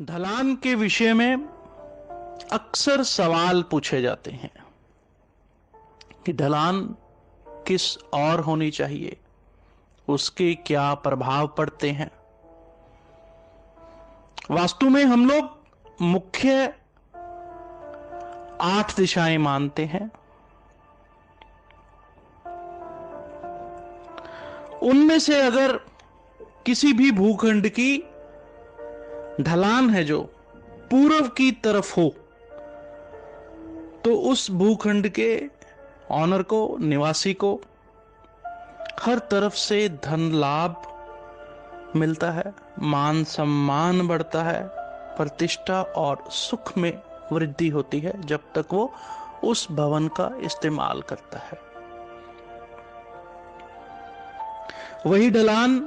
ढलान के विषय में अक्सर सवाल पूछे जाते हैं कि ढलान किस और होनी चाहिए, उसके क्या प्रभाव पड़ते हैं। वास्तु में हम लोग मुख्य 8 दिशाएं मानते हैं। उनमें से अगर किसी भी भूखंड की ढलान है जो पूर्व की तरफ हो, तो उस भूखंड के ऑनर को, निवासी को हर तरफ से धन लाभ मिलता है, मान सम्मान बढ़ता है, प्रतिष्ठा और सुख में वृद्धि होती है जब तक वो उस भवन का इस्तेमाल करता है। वही ढलान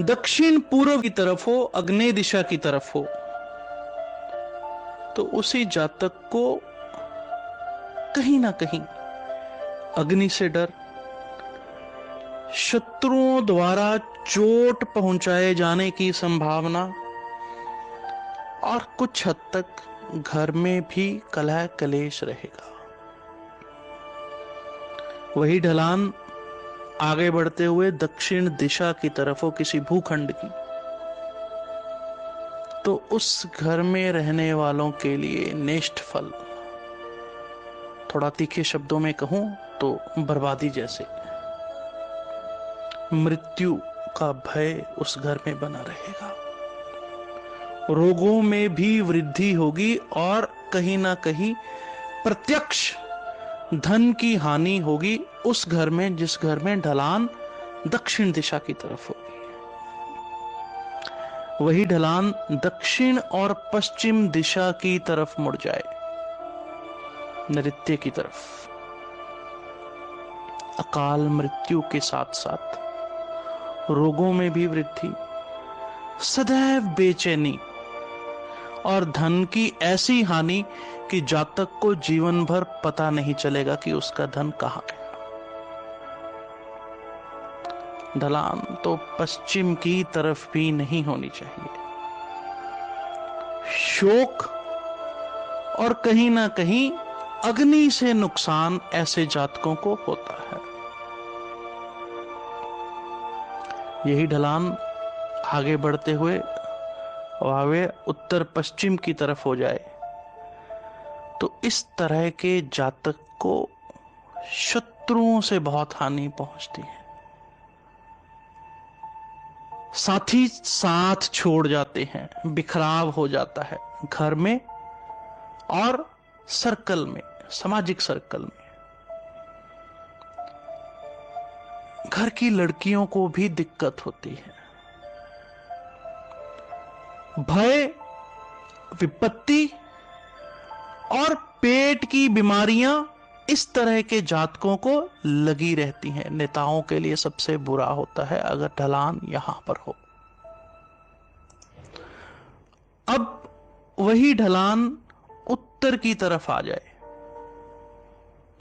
दक्षिण पूर्व की तरफ हो, आग्नेय दिशा की तरफ हो, तो उसी जातक को कहीं ना कहीं अग्नि से डर, शत्रुओं द्वारा चोट पहुंचाए जाने की संभावना और कुछ हद तक घर में भी कलह कलेश रहेगा। वही ढलान आगे बढ़ते हुए दक्षिण दिशा की तरफ हो किसी भूखंड की, तो उस घर में रहने वालों के लिए नेष्ट फल, थोड़ा तीखे शब्दों में कहूं तो बर्बादी जैसे, मृत्यु का भय उस घर में बना रहेगा। रोगों में भी वृद्धि होगी और कहीं ना कहीं प्रत्यक्ष धन की हानि होगी उस घर में जिस घर में ढलान दक्षिण दिशा की तरफ होगी। वही ढलान दक्षिण और पश्चिम दिशा की तरफ मुड़ जाए, नृत्य की तरफ, अकाल मृत्यु के साथ साथ रोगों में भी वृद्धि, सदैव बेचैनी और धन की ऐसी हानि कि जातक को जीवन भर पता नहीं चलेगा कि उसका धन कहां गया। ढलान तो पश्चिम की तरफ भी नहीं होनी चाहिए। शोक और कहीं ना कहीं अग्नि से नुकसान ऐसे जातकों को होता है। यही ढलान आगे बढ़ते हुए वावे उत्तर पश्चिम की तरफ हो जाए, तो इस तरह के जातक को शत्रुओं से बहुत हानि पहुंचती है। साथी साथ छोड़ जाते हैं, बिखराव हो जाता है घर में और सर्कल में, सामाजिक सर्कल में। घर की लड़कियों को भी दिक्कत होती है। भय, विपत्ति और पेट की बीमारियां इस तरह के जातकों को लगी रहती हैं। नेताओं के लिए सबसे बुरा होता है अगर ढलान यहां पर हो। अब वही ढलान उत्तर की तरफ आ जाए,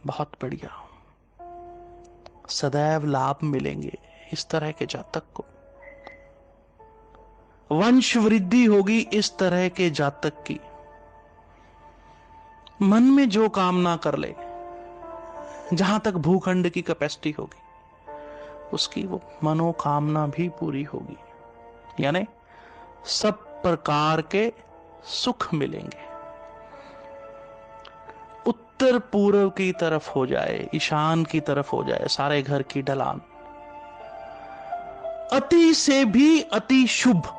बहुत बढ़िया, सदैव लाभ मिलेंगे इस तरह के जातक को। वंश वृद्धि होगी इस तरह के जातक की। मन में जो कामना कर ले, जहां तक भूखंड की कैपेसिटी होगी, उसकी वो मनोकामना भी पूरी होगी, यानी सब प्रकार के सुख मिलेंगे। उत्तर पूर्व की तरफ हो जाए, ईशान की तरफ हो जाए सारे घर की ढलान, अति से भी अति शुभ,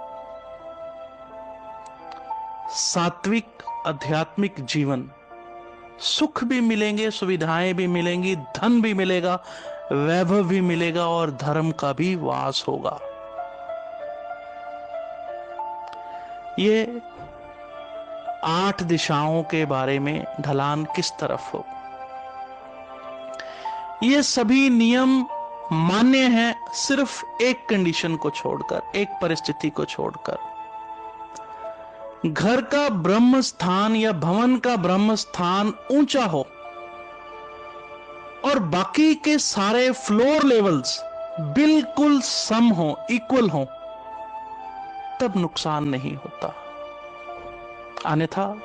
सात्विक आध्यात्मिक जीवन, सुख भी मिलेंगे, सुविधाएं भी मिलेंगी, धन भी मिलेगा, वैभव भी मिलेगा और धर्म का भी वास होगा। ये 8 दिशाओं के बारे में ढलान किस तरफ हो, ये सभी नियम मान्य हैं सिर्फ एक कंडीशन को छोड़कर, एक परिस्थिति को छोड़कर। घर का ब्रह्म स्थान या भवन का ब्रह्म स्थान ऊंचा हो और बाकी के सारे फ्लोर लेवल्स बिल्कुल सम हो, इक्वल हो, तब नुकसान नहीं होता। अन्यथा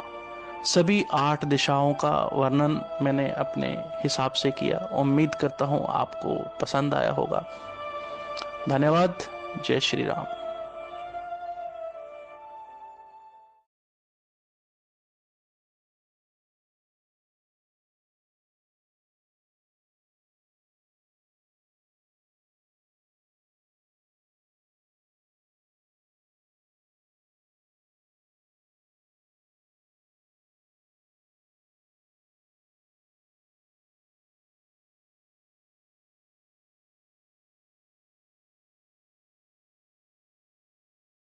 सभी 8 दिशाओं का वर्णन मैंने अपने हिसाब से किया। उम्मीद करता हूं आपको पसंद आया होगा। धन्यवाद। जय श्री राम।